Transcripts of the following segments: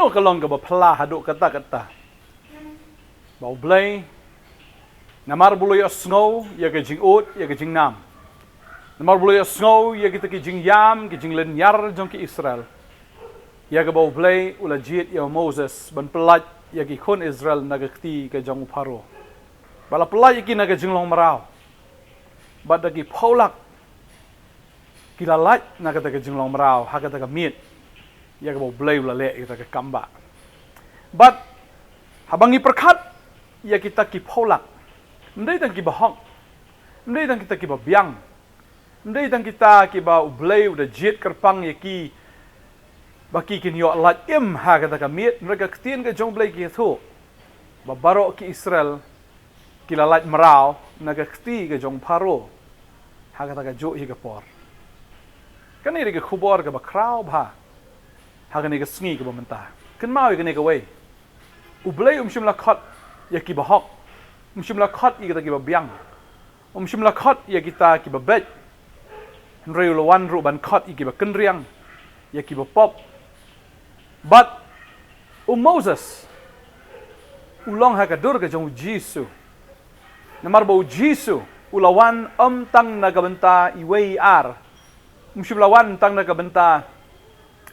no kalong ka ba pala haduk kata bau blay namar buloy asngo ya ka jing ut ya ka jing nam namar buloy asngo ya kita ki jing yam ki jing len yar jong ki Israel ya ka bau blay ula jit ya Moses ban pelat ya ki kon Israel nagakti ka jong Pharaoh bala pelat ki naga jing long marau bad ki paulak kilalat naga ta ka jing long marau ha ka ta ka miet ya ka bau blay ula le kita ka kamba but habangi perkat ya kita ki paulak ndai tang ki bahong ndai tang kita ki ba biang ndai tang kita ki ba ublay udah jet kerpang ya ki baki kin yo lat im ha kata ka miet mereka ketien ke jong blay ki thu ba barok ki Israel ki lalat merau naga keti ke jong Pharaoh ha kata ka jo hi ka por kan ni ke khubor ka ba krau ba ha ka ni ka sngi ka ba mentah kan mau ka ni ka we ublay shim la khat ya ki bahok shim la khat i ka ki ba biang shim la khat ya kita ki ba bet Henry lawan ru ban khat i ki ba kenriang ya ki ba pop but Moses ulong ha ka dur ka jong Jisu namar ba Jisu ulawan tang nagabenta iwei ar shim lawan tang nagabenta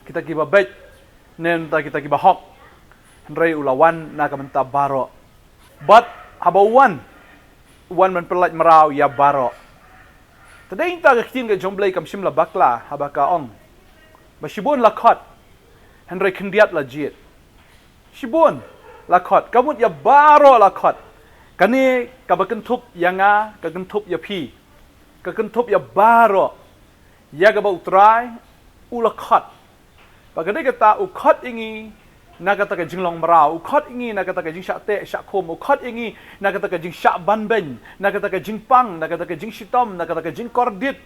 kita ki ba bet nen ta kita ki ba hok Henry ulawan nagabenta baro but habawan man pelat merau ya baro tadai ta ka kin ka jomblay kam shim la bakla habaka ong ba shibon la khat Henry kendiat la jit shibon la khat kamut ya baro la khat kani ka bakentup yanga ka kentup ya pi ka kentup ya baro ya ga ba utrai ula khat ba kadai kata u khat ingi nakata ka jinglong marau ukhat ingi nakata ka jing syak te syak khom ukhat ingi nakata ka jing syak ban ben nakata ka jing pang nakata ka jing shitom nakata ka jing kordit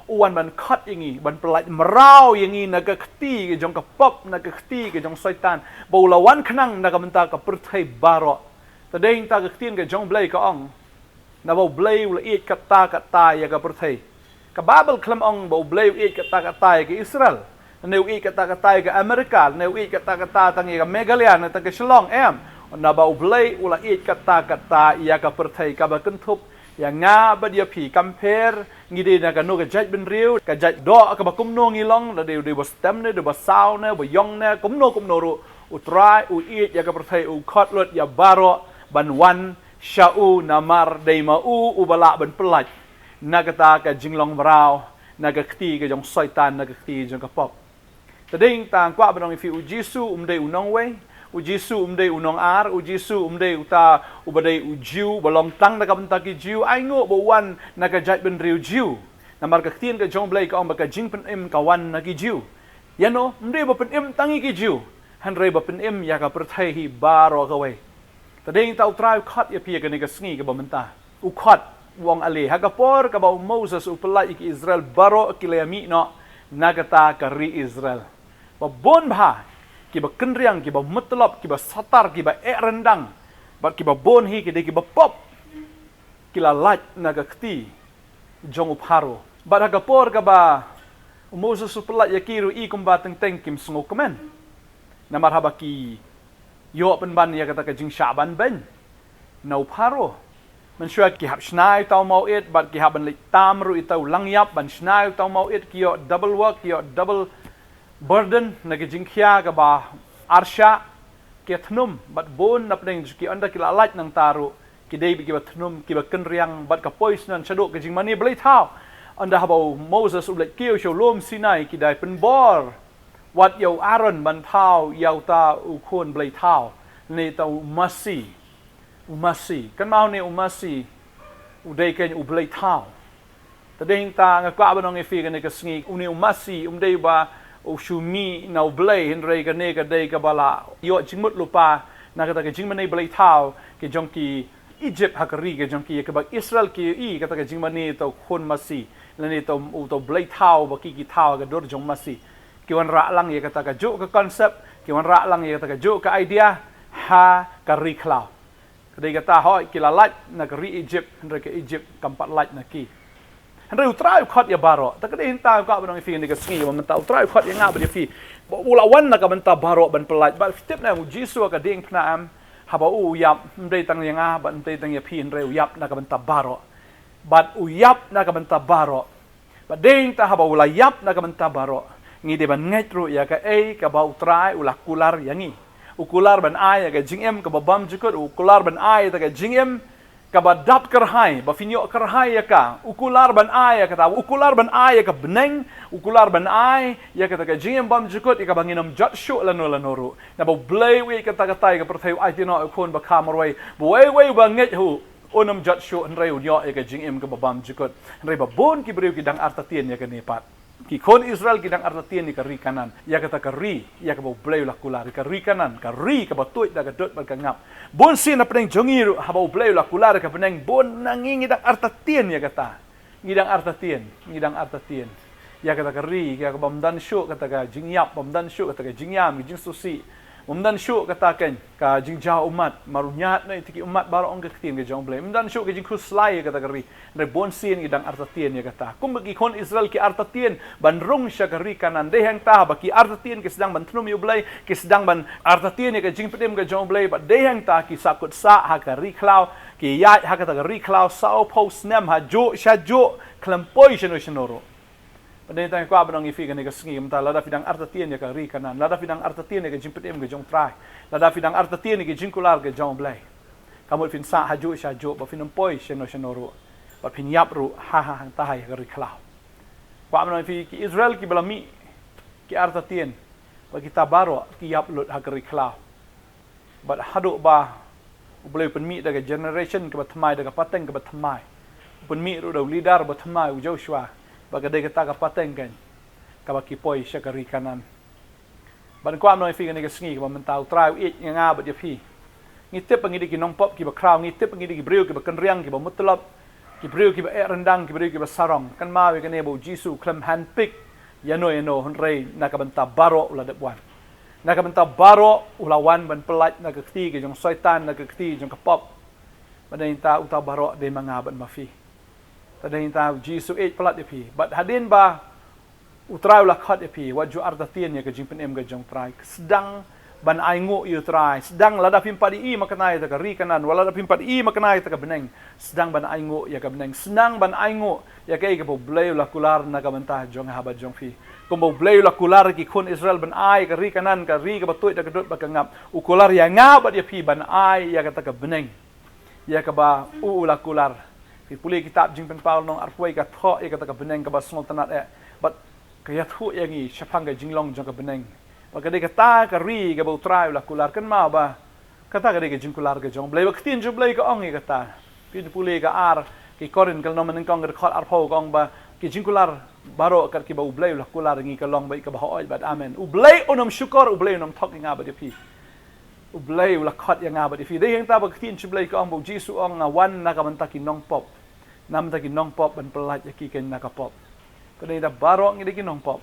uwan ban khat ingi ban pelat marau ingi naga khti ke jong ka pop naga khti ke jong syaitan baulawan khnang naga menta ka perthai baro tadeng ta ka khtin ke jong blay ka ong na bau blay ula it kata ya ka perthai ka babel klam ong bau blay it kata ya ke Israel neu i kata-kata ke Amerika, neu i kata-kata tangi ke Megalia, na tangi Shillong em, na ba ublay ula i kata-kata ia ka perthai ka ba kentup, ya nga ba dia pi compare ngide na ka no ka jaj ben riu, ka jaj do ka ba kumno ngilong, na de ba stem ne, de ba sao ne, ba yong ne, kumno ru utrai u i ya ka perthai u khot lut ya baro ban wan syau namar deima u bala ban pelat, na kata ka jinglong marau, na ka khti ka jong syaitan, na ka khti jong ka pop. Tading tang kwa banong ifi ujisu umdai unong we ujisu umdai unong ar ujisu umdai uta ubadai ujiu balong tang na kabenta ki jiu ai ngo bo wan na ka jat ben riu jiu na mar ka tien ka jong blai ka om ka jing pen im ka wan na ki jiu yano umdai ba pen im tangi ki jiu han rei ba pen im ya ka perthai hi baro ka we tading ta utrai khat ya pi ka ni ka sngi ka ba menta u khat wong ali ha ka por ka ba Moses upelai ki Israel baro kilami no nagata ka ri Israel ba bon bha ki ba kenriang ki ba metlop ki ba satar ki ba rendang ba ki ba bon hi ki de ki ba pop ki la lat naga khti jong Pharaoh ba naga por ka ba Moses suplat ya kiru i kumba teng kim sngo kemen na marhaba ki yo pen ban ya kata ka jing syaban ben nau Pharaoh man syua ki hab snai tau mau it ba ki haban lik tam ru itau langyap ban snai tau mau it ki yo double work ki yo double burden na ki jingkhia ka ba arsha ki thnum bat bon na pdeng ki anda ki lalat nang taru ki dei ki ba thnum ki ba kenriang bat ka pois nan chadok ki jing mani blai thau anda habau Moses ulet kiu show lom Sinai ki dai pen bor wat yo Aaron ban thau yau ta u khon blai thau ne tau umasi kan mau ne umasi u dei ken u blai thau tadeng ta nga kwa banong ifi ka ne ka sngi uni umasi dei ba o shumi na blay henry ka ne ka dei ka bala yo jingmut lupa na ka jingmane blay thau ke jongki Egypt hakari ke jongki ka ba Israel ki i ka jingmane to khon masi lani to blay thau ba ki thau ka dor jong masi ki wan ra lang ye ka jo ka concept ki wan ra lang ye ka jo ka idea ha ka ri khlau ka dei ka ta ho ki la lat na ka ri Egypt henry ka Egypt kampat lat na ki Henry utrai khot ya baro ta ka ding ta ka banong fi ni ka sngi man ta utrai khot ya nga ba fi ulawan na ka ban ta baro ban pelaj ba step na jisu ka ding pna am haba yap mdei tang ya nga ba mdei tang ya fi Henry yap na ka ban ta baro bat yap na ka ban ta baro ba ding ta haba yap na ka ban ta baro ngi de ban ngai tru ya ka ka ba utrai ulakular yangi ukular ban ai ka jingem ka babam jukut ukular ban ai ta ka jingem kabadap kerhai bafinyo kerhai ya ka ukular ban ai ya kata ukular ban ai ya ka beneng ukular ban ai ya kata ka jingem bam jukut ya ka banginom jat shu lanoru na bo blay we kata kata ka perthai ai tino kon ba kamarway bo we banget hu onam jat shu nreu nyo ya ka jingem ka babam jukut nrei ba bon ki breu ki dang artatien ya ka nepat ki kon Israel ki dang artatien ni ka ri kanan ya kata ka ri ya ka bo blay lakular ka ri kanan ka ri ka batut da ka dot ba ka ngap bon sin na peneng jongiru haba blay lakular ka peneng bon nangingi dang artatien ya kata ngidang artatien ya kata ka ri ya ka bamdan shu kata ka jingyap bamdan shu kata ka jingyam jing susi bamdan shu kata kan ka jingja umat marunyat na tiki umat baro ong ka tin ka jong blay bamdan shu ka jing khuslai kata ka ri re bon sin ngidang artatien ya kata kum bagi kon Israel ki artatien ban rung sya ka ri kanan de hang ta baki artatien ki sedang ban thnum yu blay ki sedang ban artatien ya ka jing pedem ka jong blay ba de hang ta ki sakut sa ha ka ri klau ki ya ha ka ta ka ri klau sao post nem ha jo sya jo klampoi shenoro Padahal tayo ko abang ifi kan ikas ngim ta lada fidang artatien ya ka ri kanan lada fidang artatien ya ka jimpetem ka jong try lada fidang artatien ya ka jingkular ka jong blay kamul fin sa haju sya jo ba finampoi shenoro ba pinyap ru ha tahay ka ri klau ko abang ifi ki Israel ki balami ki artatien ba kita baro ki yap lut ha ka ri klau ba hadu ba boleh penmi daga generation ka batmai daga pateng ka batmai penmi ru da leader batmai Joshua bagay kata kapateng kan kabaki poi siya kari kanan ban ko amno ifi ni kasngi ka mentau try it nga ba fi ngitip pangidi ki nongpop ki ba kraw ngitip pangidi ki breu ki ba kanriang ki ba mutlab ki breu ki ba rendang ki breu ki ba sarong kan mawi kan ebo jisu klem handpick yano honrei nakabanta baro ula depwan nakabanta baro ulawan ban pelat nakakti ki jong soitan nakakti jong kapop badain ta uta baro de mga ban mafi tadahin ta jisu 8 pelat depi but hadin ba utrai la khat depi waju ardatien ya ka jimpen em ga jong trai sedang ban aingo yu trai sedang lada pimpadi i makanai ta ka ri kanan wala da pimpadi i makanai ta ka beneng sedang ban aingo ya ka beneng senang ban aingo ya ka ga blay la kular na ka bantah jong haba jong fi kumbo blay la kular ki kun Israel ban ai ka ri kanan ka ri ka batoi da ka dot ba ka ngap ukular ya ngap dia pi ban ai ya ka ta ka beneng ya ka ba la kular Pi puli kitab jing pen Paul nong arpoi ka tho e kata ka beneng ka ba small tanat but kaya thu yang i syapang ka jinglong jong ka beneng ba ka de kata ka ri ka ba utrai la kular kan ma ba kata ka de ka jingkular ka jong blai ba ktin jo blai ka ong e kata pi puli ka ar ki korin kal nom nen kong ka khot arpo kong ba ki jingkular baro ka ki ba blai la kular ngi ka long ba ka ba hoy ba amen u blai onom syukur u blai onom thok nga ba de pi ublay ula khat yang abad ifi de yang ta ba ktin chublay ka ang jisu ang wan na ka manta ki nong pop nam ta ki nong pop ban pelat ya ki ken na ka pop kadai da baro ngi de ki nong pop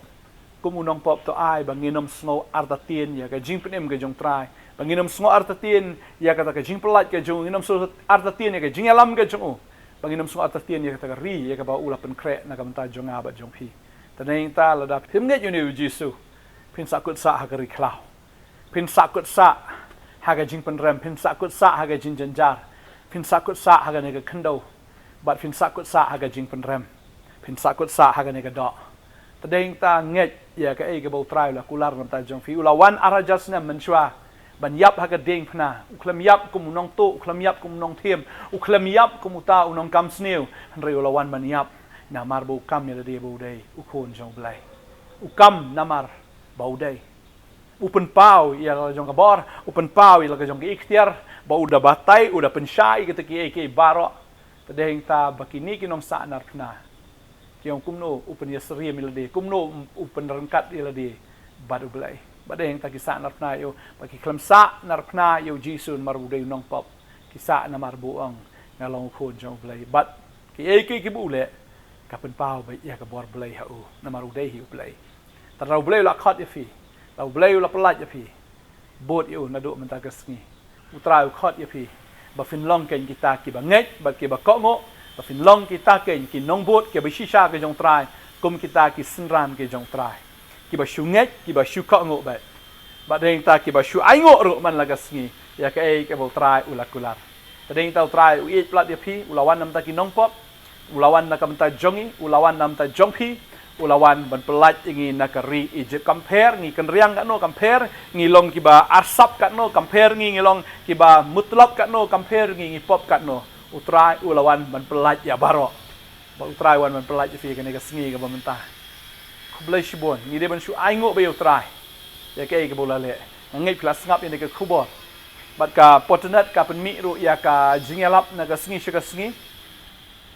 kumunong pop to ai banginom snow artatien ya ka jing penem ka jong try banginom snow artatien ya ka ta ka jing pelat ka jong nginom so artatien ya ka jing alam ka jong banginom snow artatien ya ka ta ka ri ya ka ba ula pen kre na ka manta jong abad jong pi tadai ta la da himnget yu ni jisu pin sakut sa ha ka ri klau pin sakut sa haga jing penrem pin sakut sa haga jing janjar pin sakut sa haga nega kendo but pin sakut sa haga jing penrem pin sakut sa haga nega do tadeng ta nget ya ka e ga bau trai la kular nam ta jong fi ulawan arajas na menchwa ban yap haga deng phna uklam yap kum nong to uklam yap kum nong them uklam yap kum ta unong kam sneu re ulawan ban yap na mar bau kam ya de bau dei ukon jong blai ukam namar bau dei Upen pau ia la jong kabor upen pau ia la jong ikhtiar ba udah batai udah pensyai kita ki baro tadeng ta bakini kinong sa narpna kiong kumno upen ya seri milade kumno upen rengkat ia de badu blai badeng ta ki sa narpna yo baki klemsa narpna yo jisun marude nong pop kisa na marbuang ngalong khon jong blai bat ki bule kapen pau ba ia ka bor blai ha u na marude hi blai tarau blai la khat ya fi lau blai la pelat ya pi bot yu na do menta kesngi utrai khot ya pi ba fin long ken kita ki ba nget ba ki ba ko ngo và fin long kita ki nong bot ki ba shisha ki jong trai kum kita ki sinran ki jong trai ki ba shu ngek ki ba shu ka ngo ba ba deng ta ki ba shu ai ngo ru man laga sngi ya ka ei ke bo trai ulakular deng ta trai u it plat dia pi ulawan nam ta ki nong pop ulawan na kam ta jongi ulawan nam ta jong pi ulawan ban pelat ingi nakari Egypt compare ngi kan riang kat no compare ngi long ki ba arsap kat no compare ngi long ki ba mutlak kat no compare ngi pop kat no utrai ulawan ban pelat ya baro ba utrai wan ban pelat fi kan ka sngi ka ba mentah kublai shibon ngi de ban shu ai ngo be utrai ya ke ke bola le ngai plus ngap ni ka kubor bat ka potnat ka pen mi ru ya ka jingelap na ka sngi shika sngi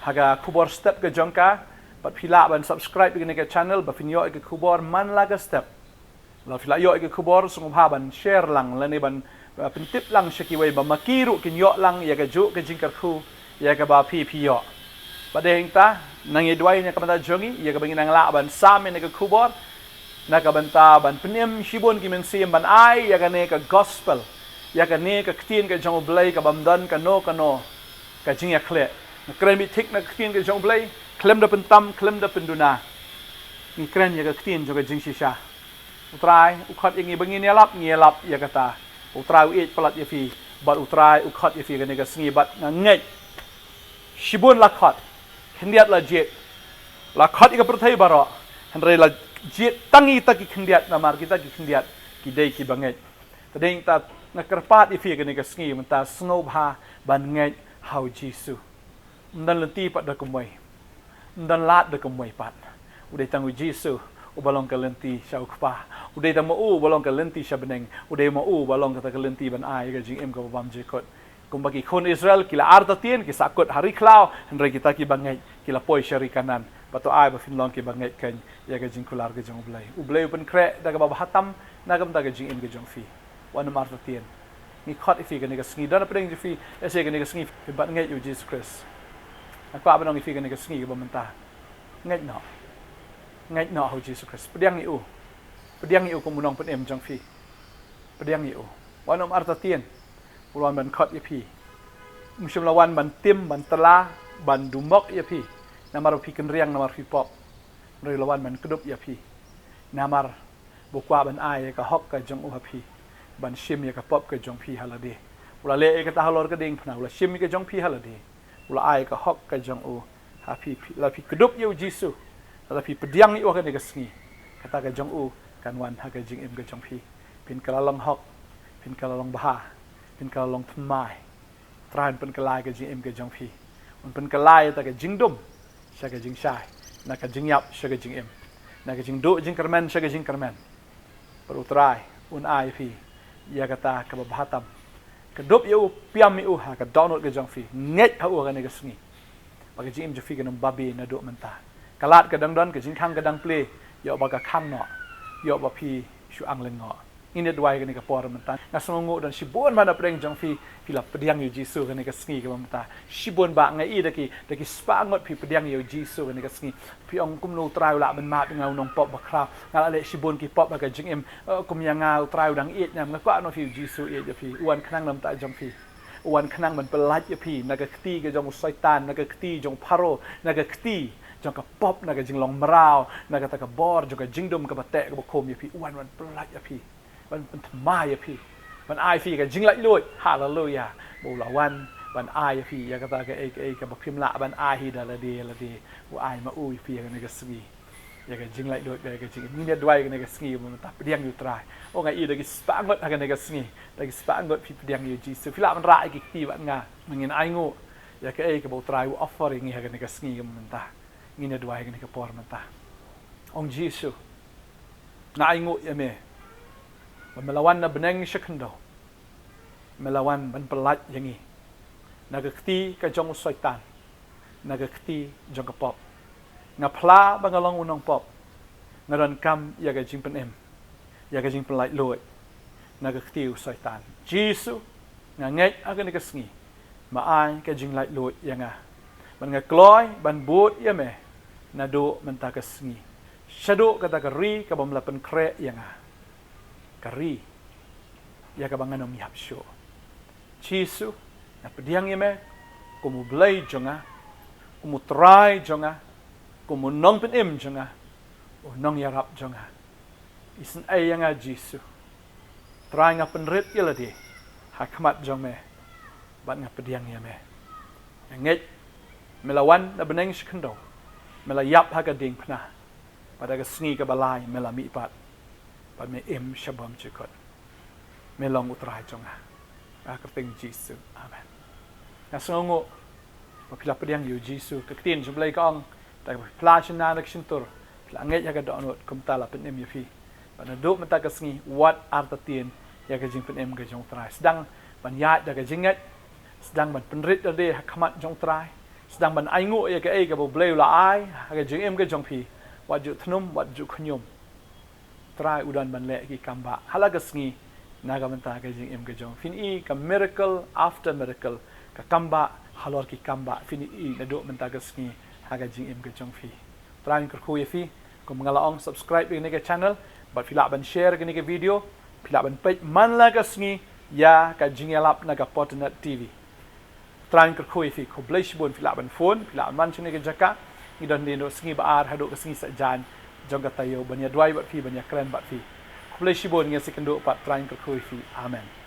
haga kubor step ke jongka bat pila ban subscribe ke channel ba finyo ke kubor man laga step la pila yo ke kubor sung ha ban share lang la ne ban pentip lang shaki wei ba makiru kin yo lang ya ke ju ke jingkar khu ya ke ba pi yo ba de ta nang idwai ne ka ban jongi ya ke bangin nang la ban sam ne ke kubor na ka banta ban penim shibon ki men sim ban ai ya ke ne ka gospel ya ke ne ka ktin ke jong blai ka bam dan ka no ka jing ya khle na kren mi tik na ktin ke jong blai klem da pentam klem da penduna ni kren ya ka ktin jo ka jing shisha utrai ukhat ingi bangin ya lap ya kata utrai u plat ya fi bat utrai ukhat ya fi ka ne ka sngi bat ngai shibon la khat hendiat la jet la khat ka prathai baro henre la jet tangi ta ki hendiat na mar kita ki hendiat ki dei ki bangai tadeng ta na kerpat ya fi ka ne ka sngi menta snow bha ban ngai how jisu dan lenti pat da kumai dan lat da kumai pat udai tangu jisu u balong ka lenti syau kpa udai ta mau balong ka lenti syabeneng udai mau balong ka lenti ban ai ka jing em ka bam jekot kum bagi kon Israel kila arta tien ki sakot hari klau hendrai kita ki bangai kila poi syari kanan pato ai ba finlong ki bangai kan ya ka jing kular ka jong ublai pen kre da ka ba hatam na kam da ka jing em ka jong fi wan marta tien ni khot ifi ka ni ka sngi dan pedeng fi ese ka ni ka sngi fi bat ngai yu Jesus Christ aku apa nong ifi ka ni ka sngi ka ba mentah ngai no ho Jesus Christ pediang ni u ko munong pen em jong fi pediang ni u wan marta tien wan ban khot ifi musim lawan ban tim ban tela ban dumok ifi namar fi ken riang namar fi pop roi lawan ban kedup ifi namar bukwa ban ai ka hok ka jong u hapi ban shim ya ka pop ka jong phi halade ula le ka ta halor ka ding phna ula shim ka jong phi halade ula ai ka hok ka jong u hapi la phi kedup yu jisu la phi pediang ni o ka ne ka sngi kata ka jong u kan wan ha ka jing em ka jong phi pin kala long hok pin kala long baha pin kala long thmai tran pen kala ka jing em ka jong phi un pen kala ta ka jing dum sha ka jing shai na ka jing yap sha ka jing em na ka jing do jing kermen sha ka jing kermen perutrai un ai phi ya kata ka bahatam kedop yu piam yu ha ka download ka jong fi nget ha u ka ne ka sngi ba ka jim je fi ka nom babi na do menta kalat ka dang don ka jing khang ka dang play yo ba ka khang no yo ba phi shu ang leng ngo ini dwai ka ne ka por menta na songo dan shibon mana preng jong fi la pediang yu jisu ka ne ka sngi ka menta shibon ba ngai i daki spangot phi pediang yu jisu ka ne ka sngi phi ong kum no trai la ben ma ngau nong pop ba kra ngal ale shibon ki pop ba ka jing em kum yang ngau trai dang i nyam ngakwa no phi jisu i je phi wan khnang nam ta jong phi wan khnang man pelat je phi na ka kti ka jong syaitan na ka kti jong paro na ka kti jong ka pop na ka jing long mrao na ka ta ka bor jong ka jingdom ka batek ka khom je phi wan pelat je phi ban mai ya phi ban ai phi ka jing lai loi hallelujah bo la wan ban ai phi ya ka ta ka ka ba phim la ban ai hi da la de bo ai ma u phi ka ne ka sgi ya ka jing lai loi ka jing ni ne dwai ka ne ka sgi mo ta pediang yu trai o ngai i da ki spangot ka ne ka sgi da ki spangot phi pediang yu jisu phi la ban rai ki ti ban nga mangin ai ngo ya ka ka bo trai offering ka ne ka sgi mo ta ni ne dwai ka ne ka por mo ta ong jisu na ai ngo ya me melawan na beneng syakendo melawan ban pelat yangi nagakti ka jong syaitan nagakti jong ka pop ngapla bangalong unong pop ngaron kam ya ga jing pen em ya ga jing pelait loy nagakti syaitan jisu nganget agan ka sngi maai ka jing lait loy yanga ban nga kloy ban bot ya me nado menta ka sngi shado kata ka ri ka bamla pen kre yanga kari ya ka banganom yap syo jisu na pediang yeme kumu blai jonga kumu try jonga kumu nong pen im jonga nong yarap jonga isen ay yang jisu try nga penrit ila di hakmat jong me bat nga pediang ya me nget melawan na beneng skendo melayap haga ding pna pada ga sngi ka balai melami pat pat me im shabam chikot melong utrai jonga kerting jisu amen nasongo papila pediang yu jisu ketin jumlai kaong ta plashin na naksintur langet ya ga donot kumtala pen im yafi pada do mata ka sngi what artatin ya ga jing pen im ga jong trai sedang ban ya da ga jinget sedang ban penrit de hakmat jong trai sedang ban aingu ya ga ai ga bo bleu la ai ga jing im ga jong pi wat ju thnum wat ju khnyum trai udan ban le ki kamba halaga sngi naga menta ga jing im ga jong fin i ka miracle after miracle ka kamba halor ki kamba fin i na do menta ga sngi haga jing im ga jong fi trai ko khu ye fi ko mangalaong subscribe ni ga channel bat fila ban share ga ni ga video fila ban page man la ga sngi ya ka jing yalap na ga potnet tv trai ko khu ye fi ko blaish bon fila ban phone fila man chune ga jaka ni don ni do sngi ba ar hado ga sngi sa jan jong ga tayo ban ya dwai bat fi ban ya kren bat fi ko blaish bon nge sekendo pat trai ko khu ye fi amen